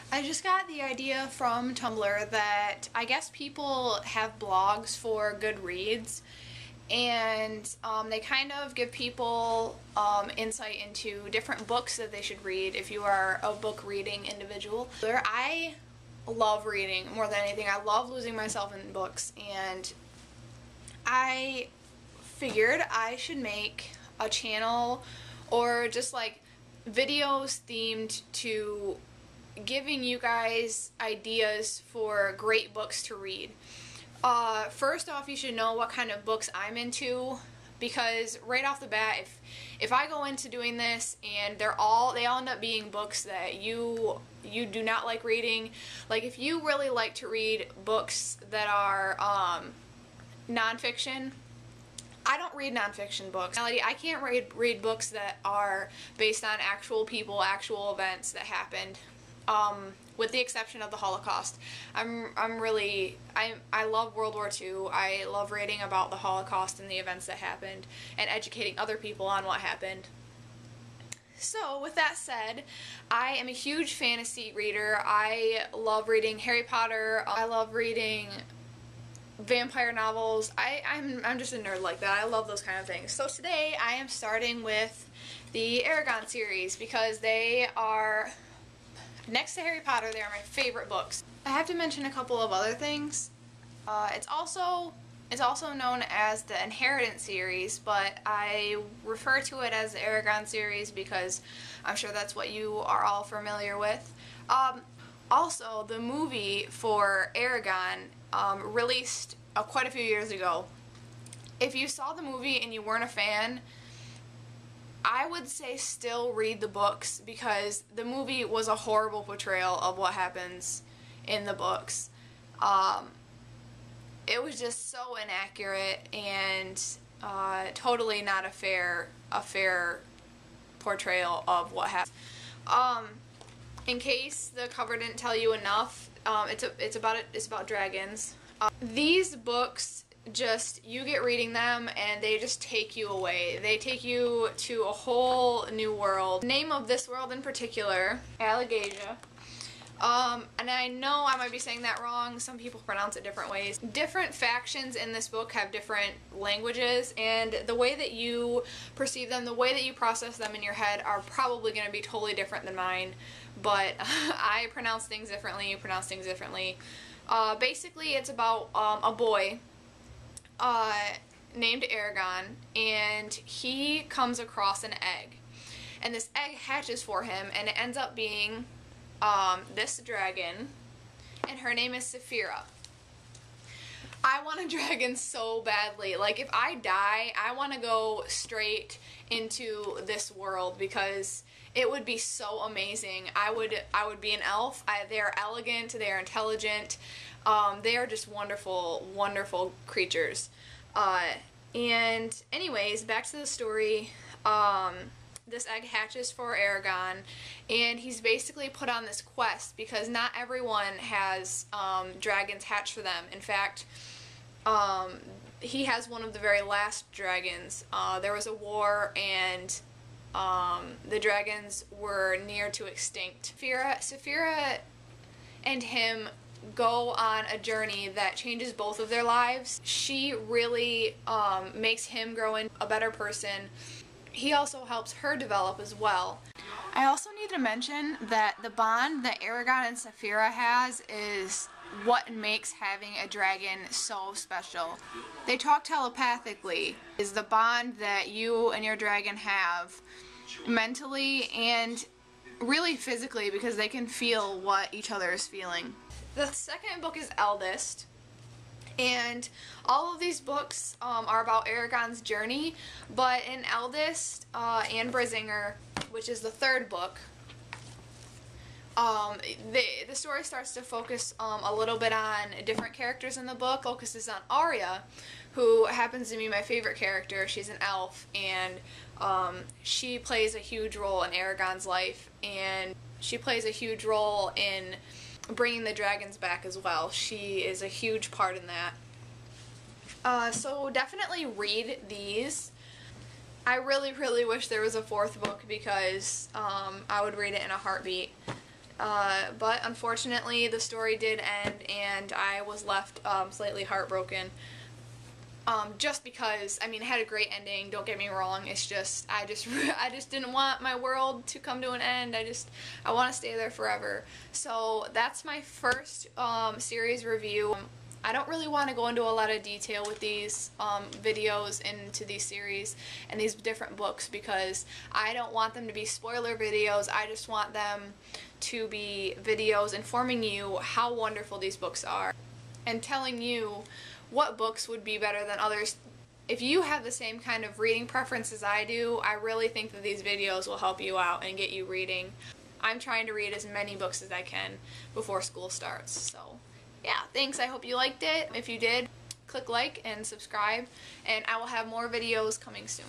I just got the idea from Tumblr that I guess people have blogs for Goodreads, and they kind of give people insight into different books that they should read if you are a book reading individual. I love reading more than anything. I love losing myself in books, and I figured I should make a channel or just like videos themed to giving you guys ideas for great books to read. First off, you should know what kind of books I'm into, because right off the bat, if I go into doing this and they all end up being books that you do not like reading, like if you really like to read books that are nonfiction, I don't read nonfiction books. I can't read books that are based on actual people, actual events that happened. With the exception of the Holocaust. I love World War II. I love reading about the Holocaust and the events that happened and educating other people on what happened. So with that said, I am a huge fantasy reader. I love reading Harry Potter. I love reading vampire novels. I'm just a nerd like that. I love those kind of things. So today I am starting with the Eragon series because they are, next to Harry Potter, they are my favorite books. I have to mention a couple of other things. It's also known as the Inheritance series, but I refer to it as the Eragon series because I'm sure that's what you are all familiar with. Also, the movie for Eragon released quite a few years ago. If you saw the movie and you weren't a fan, I would say still read the books, because the movie was a horrible portrayal of what happens in the books. It was just so inaccurate and totally not a fair portrayal of what happened. In case the cover didn't tell you enough, it's about dragons. These books, you get reading them and they just take you away. They take you to a whole new world. The name of this world in particular, Allegasia. And I know I might be saying that wrong. Some people pronounce it different ways. Different factions in this book have different languages, and the way that you perceive them, the way that you process them in your head are probably going to be totally different than mine. But I pronounce things differently, you pronounce things differently. Basically, it's about a boy named Eragon, and he comes across an egg, and this egg hatches for him, and it ends up being this dragon, and her name is Saphira. I want a dragon so badly. Like, if I die, I want to go straight into this world because it would be so amazing. I would be an elf. They are elegant, they are intelligent, they are just wonderful, wonderful creatures. And anyways, back to the story. This egg hatches for Eragon, and he's basically put on this quest because not everyone has dragons hatch for them. In fact, he has one of the very last dragons. There was a war, and the dragons were near to extinct. Saphira and him go on a journey that changes both of their lives. She really makes him grow into a better person. He also helps her develop as well. I also need to mention that the bond that Eragon and Saphira has is what makes having a dragon so special. They talk telepathically. Is the bond that you and your dragon have mentally and really physically, because they can feel what each other is feeling. The second book is Eldest, and all of these books are about Eragon's journey, but in Eldest and Brazinger, which is the third book, the story starts to focus a little bit on different characters in the book. Focuses on Arya, who happens to be my favorite character. She's an elf, and she plays a huge role in Eragon's life, and she plays a huge role in bringing the dragons back as well. She is a huge part in that. So definitely read these. I really, really wish there was a fourth book because I would read it in a heartbeat. But unfortunately the story did end and I was left slightly heartbroken. Just because, I mean, it had a great ending, don't get me wrong, it's just, I just didn't want my world to come to an end. I want to stay there forever. So that's my first series review. I don't really want to go into a lot of detail with these videos into these series and these different books because I don't want them to be spoiler videos. I just want them to be videos informing you how wonderful these books are and telling you what books would be better than others. If you have the same kind of reading preference as I do, I really think that these videos will help you out and get you reading. I'm trying to read as many books as I can before school starts. So yeah, thanks. I hope you liked it. If you did, click like and subscribe, and I will have more videos coming soon.